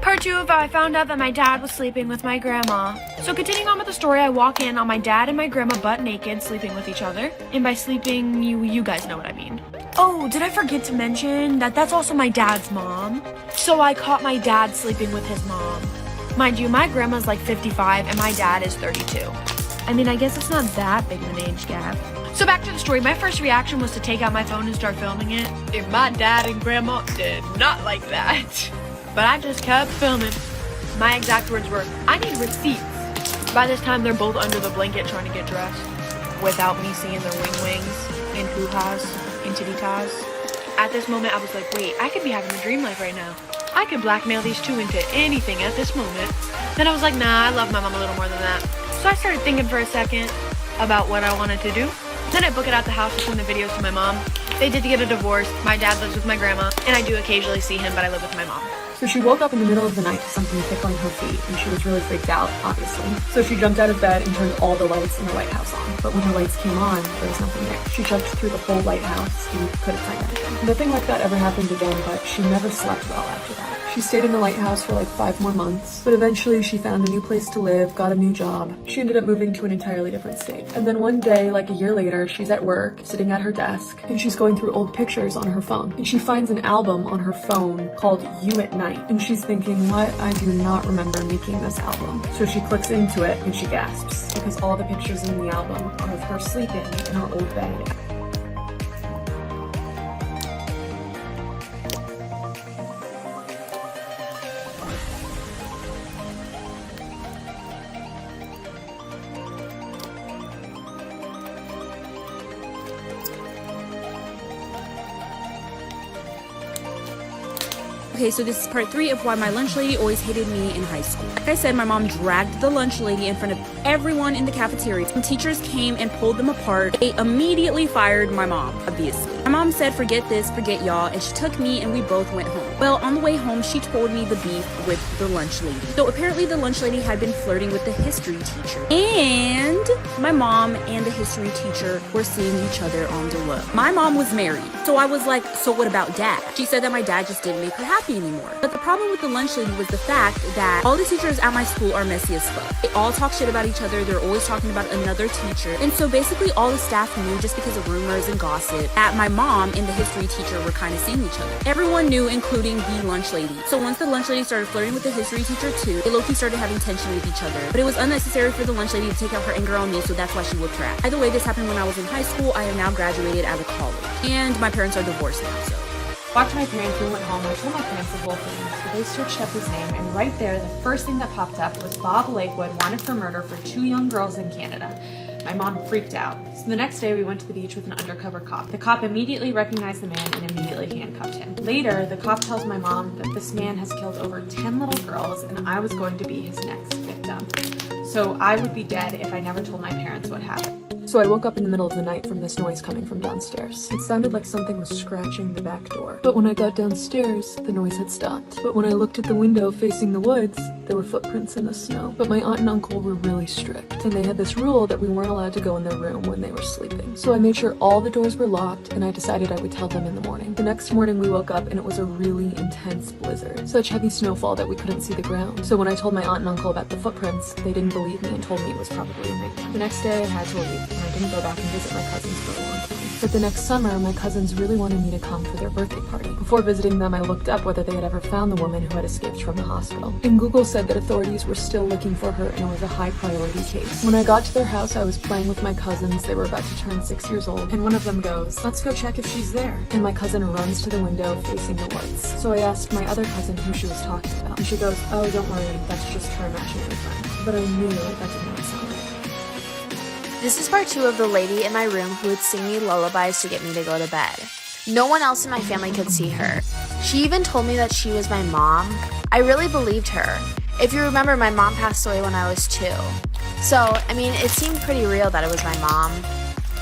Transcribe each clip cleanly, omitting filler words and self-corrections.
Part 2 of I found out that my dad was sleeping with my grandma. So continuing on with the story, I walk in on my dad and my grandma butt naked sleeping with each other. And by sleeping, you guys know what I mean. Oh, did I forget to mention that that's also my dad's mom? So I caught my dad sleeping with his mom. Mind you, my grandma's like 55 and my dad is 32. I mean, I guess it's not that big of an age gap. So back to the story, my first reaction was to take out my phone and start filming it. And my dad and grandma did not like that. But I just kept filming. My exact words were, I need receipts. By this time, they're both under the blanket trying to get dressed without me seeing their wings and hoo-has and titty-tas. At this moment, I was like, wait, I could be having a dream life right now. I could blackmail these two into anything at this moment. Then I was like, nah, I love my mom a little more than that. So I started thinking for a second about what I wanted to do. Then I book it out the house to send the videos to my mom. They did get a divorce. My dad lives with my grandma, and I do occasionally see him, but I live with my mom. So she woke up in the middle of the night to something thick on her feet, and she was really freaked out, obviously. So she jumped out of bed and turned all the lights in the lighthouse on. But when her lights came on, there was nothing there. She checked through the whole lighthouse and couldn't find anything. Nothing like that ever happened again, but she never slept well after that. She stayed in the lighthouse for like 5 more months, but eventually she found a new place to live, got a new job. She ended up moving to an entirely different state. And then one day, like a year later, she's at work, sitting at her desk, and she's going through old pictures on her phone. And she finds an album on her phone called You at Night. And she's thinking, what? I do not remember making this album. So she clicks into it and she gasps, because all the pictures in the album are of her sleeping in her old bed. Okay, so this is part 3 of why my lunch lady always hated me in high school. Like I said, my mom dragged the lunch lady in front of everyone in the cafeteria. When teachers came and pulled them apart, they immediately fired my mom, obviously. My mom said, forget this, forget y'all, and she took me and we both went home. Well, on the way home, she told me the beef with the lunch lady. So apparently the lunch lady had been flirting with the history teacher. And my mom and the history teacher were seeing each other on the low. My mom was married, so I was like, so what about dad? She said that my dad just didn't make her happy anymore. But the problem with the lunch lady was the fact that all the teachers at my school are messy as fuck. They all talk shit about each other. They're always talking about another teacher. And so basically all the staff knew, just because of rumors and gossip, that my mom and the history teacher were kind of seeing each other. Everyone knew, including the lunch lady. So once the lunch lady started flirting with the history teacher too, they low-key started having tension with each other. But it was unnecessary for the lunch lady to take out her anger on me, so that's why she whooped her ass. Either way, this happened when I was in high school. I am now graduated out of college. And my parents are divorced now, so. After my parents went home, I told my parents the whole thing, so they searched up his name, and right there, the first thing that popped up was Bob Lakewood wanted for murder for 2 young girls in Canada. My mom freaked out. So the next day, we went to the beach with an undercover cop. The cop immediately recognized the man and immediately handcuffed him. Later, the cop tells my mom that this man has killed over 10 little girls and I was going to be his next victim. So I would be dead if I never told my parents what happened. So I woke up in the middle of the night from this noise coming from downstairs. It sounded like something was scratching the back door. But when I got downstairs, the noise had stopped. But when I looked at the window facing the woods, there were footprints in the snow. But my aunt and uncle were really strict, and they had this rule that we weren't allowed to go in their room when they were sleeping. So I made sure all the doors were locked, and I decided I would tell them in the morning. The next morning we woke up and it was a really intense blizzard. Such heavy snowfall that we couldn't see the ground. So when I told my aunt and uncle about the footprints, they didn't believe me and told me it was probably a nightmare. The next day I had to leave. I didn't go back and visit my cousins for a long time. But the next summer, my cousins really wanted me to come for their birthday party. Before visiting them, I looked up whether they had ever found the woman who had escaped from the hospital. And Google said that authorities were still looking for her and it was a high priority case. When I got to their house, I was playing with my cousins. They were about to turn 6 years old, and one of them goes, "Let's go check if she's there." And my cousin runs to the window facing the woods. So I asked my other cousin who she was talking about, and she goes, "Oh, don't worry, that's just her imaginary friend." But I knew that did not sound right. This is part 2 of the lady in my room who would sing me lullabies to get me to go to bed. No one else in my family could see her. She even told me that she was my mom. I really believed her. If you remember, my mom passed away when I was 2. So, I mean, it seemed pretty real that it was my mom.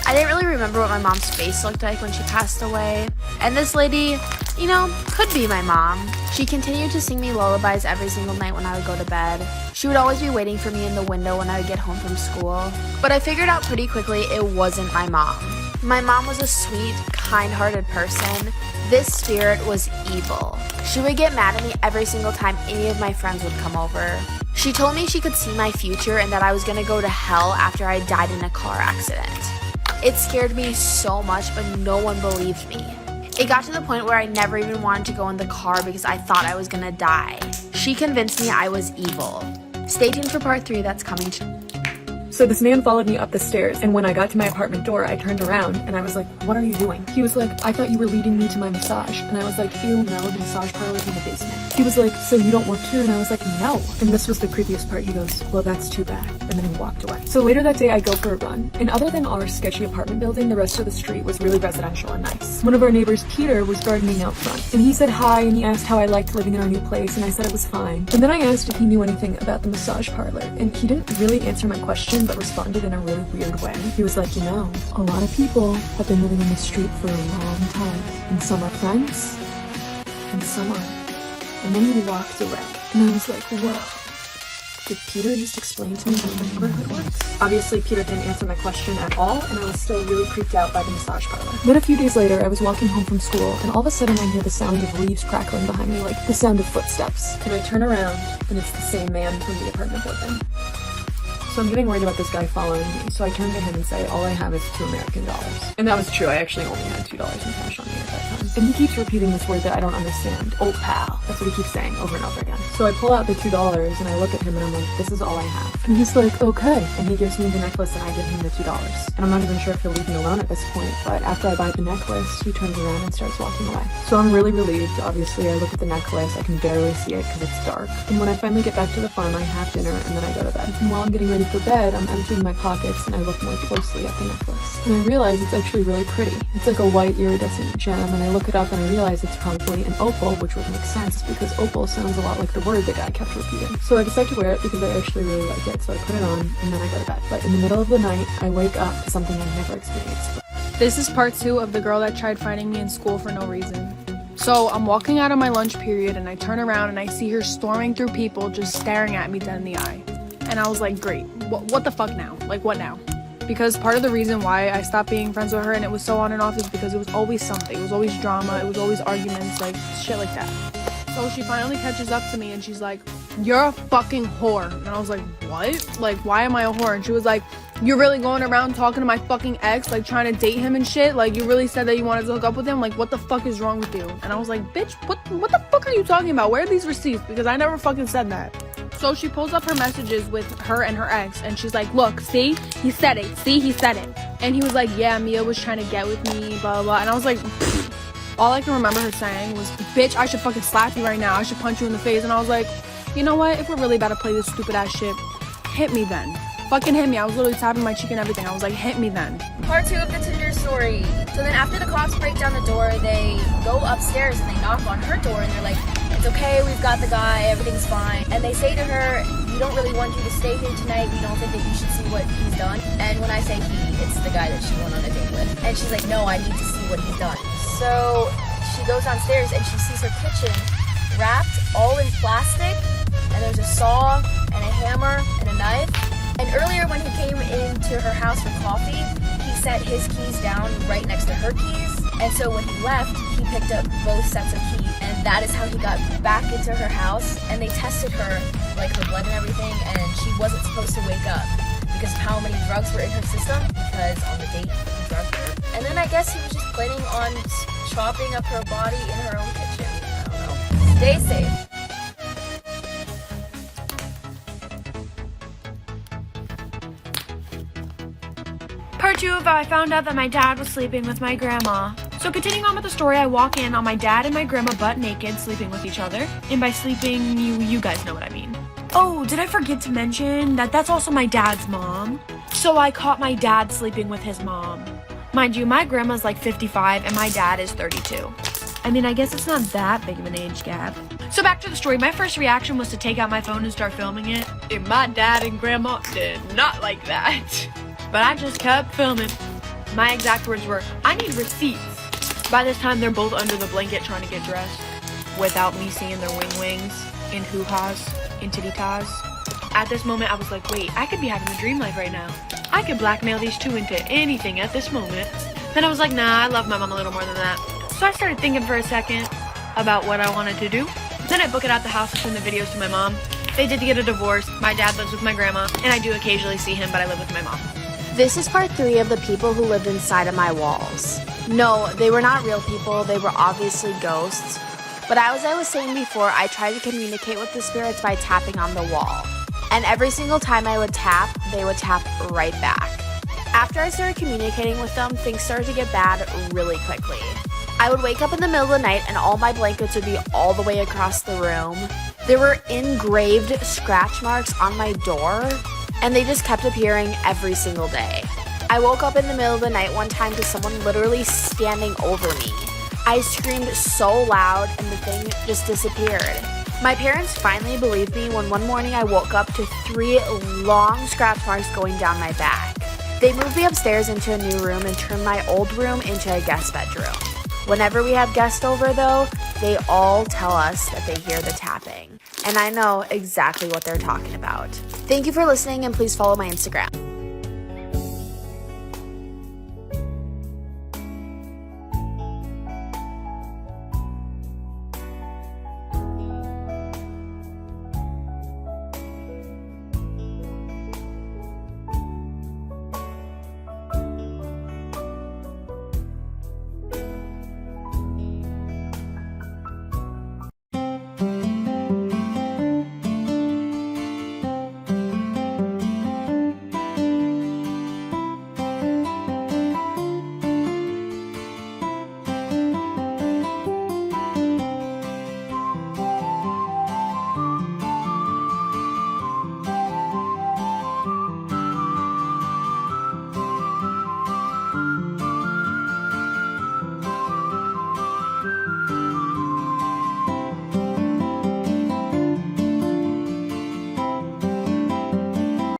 I didn't really remember what my mom's face looked like when she passed away. And this lady, you know, could be my mom. She continued to sing me lullabies every single night when I would go to bed. She would always be waiting for me in the window when I would get home from school. But I figured out pretty quickly it wasn't my mom. My mom was a sweet, kind-hearted person, This spirit was evil. She would get mad at me every single time any of my friends would come over. She told me she could see my future and that I was gonna go to hell after I died in a car accident. It scared me so much, but no one believed me. It got to the point where I never even wanted to go in the car because I thought I was gonna die. She convinced me I was evil. Stay tuned for part 3 that's coming to. So this man followed me up the stairs, and when I got to my apartment door, I turned around and I was like, what are you doing? He was like, I thought you were leading me to my massage. And I was like, ew, no, the massage parlor's in the basement. He was like, so you don't work here? And I was like, no. And this was the creepiest part. He goes, well, that's too bad. And then he walked away. So later that day, I go for a run. And other than our sketchy apartment building, the rest of the street was really residential and nice. One of our neighbors, Peter, was gardening out front. And he said hi, and he asked how I liked living in our new place, and I said it was fine. And then I asked if he knew anything about the massage parlor. And he didn't really answer my question, but responded in a really weird way. He was like, you know, a lot of people have been living in the street for a long time. And some are friends, and some aren't. And then he walked away. And I was like, whoa. Did Peter just explain to me how the neighborhood works? Obviously, Peter didn't answer my question at all, and I was still really creeped out by the massage parlor. Then a few days later, I was walking home from school, and all of a sudden I hear the sound of leaves crackling behind me, like the sound of footsteps. And I turn around, and it's the same man from the apartment building. So I'm getting worried about this guy following me, so I turn to him and say, all I have is $2 American. And that was true, I actually only had $2 in cash on me at that time. And he keeps repeating this word that I don't understand, old pal. That's what he keeps saying over and over again. So I pull out the $2 and I look at him and I'm like, this is all I have. And he's like, okay. And he gives me the necklace and I give him the $2. And I'm not even sure if he'll leave me alone at this point, but after I buy the necklace, he turns around and starts walking away. So I'm really relieved. Obviously, I look at the necklace, I can barely see it because it's dark. And when I finally get back to the farm, I have dinner and then I go to bed. And while I'm getting ready for bed, I'm emptying my pockets and I look more closely at the necklace. And I realize it's actually really pretty. It's like a white iridescent gem, and I look it up and I realize it's probably an opal, which would make sense because opal sounds a lot like the word the guy kept repeating. So I decide to wear it because I actually really like it, so I put it on and then I go to bed. But in the middle of the night, I wake up to something I've never experienced. This is part 2 of the girl that tried fighting me in school for no reason. So I'm walking out of my lunch period and I turn around and I see her storming through people just staring at me dead in the eye. And I was like, great, what the fuck now? Like, what now? Because part of the reason why I stopped being friends with her and it was so on and off is because it was always something. It was always drama. It was always arguments, like shit like that. So she finally catches up to me and she's like, you're a fucking whore. And I was like, what? Like, why am I a whore? And she was like, you're really going around talking to my fucking ex, like trying to date him and shit? Like, you really said that you wanted to hook up with him? Like, what the fuck is wrong with you? And I was like, bitch, what the fuck are you talking about? Where are these receipts? Because I never fucking said that. So she pulls up her messages with her and her ex and she's like, look, see, he said it. See, he said it. And he was like, yeah, Mia was trying to get with me, blah, blah, blah. And I was like, pfft. All I can remember her saying was, bitch, I should fucking slap you right now. I should punch you in the face. And I was like, you know what? If we're really about to play this stupid ass shit, hit me then. Fucking hit me. I was literally tapping my cheek and everything. I was like, hit me then. Part 2 of the Tinder story. So then after the cops break down the door, they go upstairs and they knock on her door and they're like, it's okay, we've got the guy, everything's fine. And they say to her, we don't really want you to stay here tonight. We don't think that you should see what he's done. And when I say he, it's the guy that she went on a date with. And she's like, no, I need to see what he's done. So she goes downstairs and she sees her kitchen wrapped all in plastic. And there's a saw and a hammer and a knife. And earlier when he came into her house for coffee, he set his keys down right next to her keys. And so when he left, he picked up both sets of keys. And that is how he got back into her house. And they tested her, like her blood and everything, and she wasn't supposed to wake up because of how many drugs were in her system, because on the date he drugged her. And then I guess he was just planning on chopping up her body in her own kitchen. I don't know. Stay safe. Part 2 of how I found out that my dad was sleeping with my grandma. So continuing on with the story, I walk in on my dad and my grandma butt naked sleeping with each other. And by sleeping, you guys know what I mean. Oh, did I forget to mention that that's also my dad's mom? So I caught my dad sleeping with his mom. Mind you, my grandma's like 55 and my dad is 32. I mean, I guess it's not that big of an age gap. So back to the story, my first reaction was to take out my phone and start filming it. And my dad and grandma did not like that. But I just kept filming. My exact words were, I need receipts. By this time, they're both under the blanket trying to get dressed without me seeing their wings and hoo-has and titty-tas. At this moment, I was like, wait, I could be having a dream life right now. I could blackmail these two into anything at this moment. Then I was like, nah, I love my mom a little more than that. So I started thinking for a second about what I wanted to do. Then I book it out the house to send the videos to my mom. They did get a divorce. My dad lives with my grandma, and I do occasionally see him, but I live with my mom. This is part 3 of the people who lived inside of my walls. No, they were not real people, they were obviously ghosts. But as I was saying before, I tried to communicate with the spirits by tapping on the wall. And every single time I would tap, they would tap right back. After I started communicating with them, things started to get bad really quickly. I would wake up in the middle of the night and all my blankets would be all the way across the room. There were engraved scratch marks on my door, and they just kept appearing every single day. I woke up in the middle of the night one time to someone literally standing over me. I screamed so loud and the thing just disappeared. My parents finally believed me when one morning I woke up to 3 long scratch marks going down my back. They moved me upstairs into a new room and turned my old room into a guest bedroom. Whenever we have guests over though, they all tell us that they hear the tapping. And I know exactly what they're talking about. Thank you for listening and please follow my Instagram.